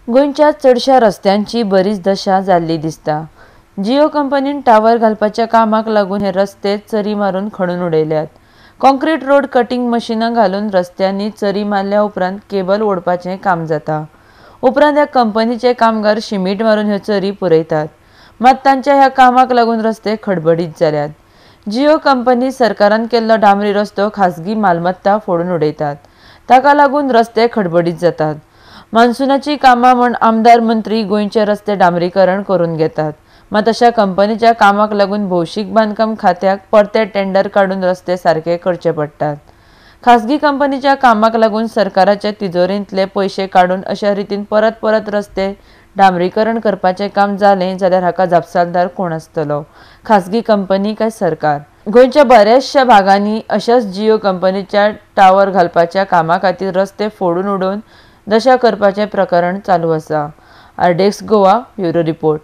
गोंयच्या चडशा रस्त्यांची बरीच दशा जाल्ली दिसता। जियो कंपनीन टावर घालपाच्या कामाक लागून हे रस्ते चरी मारून खणून उडयल्यात। कॉंक्रीट रोड कटिंग मशिनां घालून रस्त्यांनी चरी मारल्या उपरांत केबल ओडपाचें काम जाता। उपरांत ह्या कंपनीचे कामगार शिमीट मारून ह्यो चरी पुरयतात। मात तांच्या ह्या कामाक लागून रस्ते खडबडीत जाल्यात। जियो कंपनी सरकारान केल्लो डांबरी रस्तो खासगी मालमत्ता फोडून उडयतात। ताका लागून रस्ते खडबडीत जातात। मान्सूनाची कामां म्हूण आमदार मंत्री गोंयचे रस्ते डांबरीकरण करून घेतात। मात अशा कंपनीच्या कामाक लागून भौशीक बांदकाम खात्याक परते टेंडर काडून रस्ते सारके करचे पडटात। खासगी कंपनीच्या कामाक लागून सरकाराच्या तिजोरींतले पयशे काडून अशा रितीन परत परत रस्ते डांबरीकरण करपाचें काम जालें जाल्यार हाका जापसालदार कोण आसतलो, खासगी कंपनी काय सरकार? गोंयच्या बऱ्याचशा भागांनी अशाच जियो कंपनीच्या टावर घालपाच्या कामा खातीर रस्ते फोडून उडोवन दशा करपाचें प्रकरण चालू आसा। आरडेक्स गोवा ब्युरो रिपोर्ट।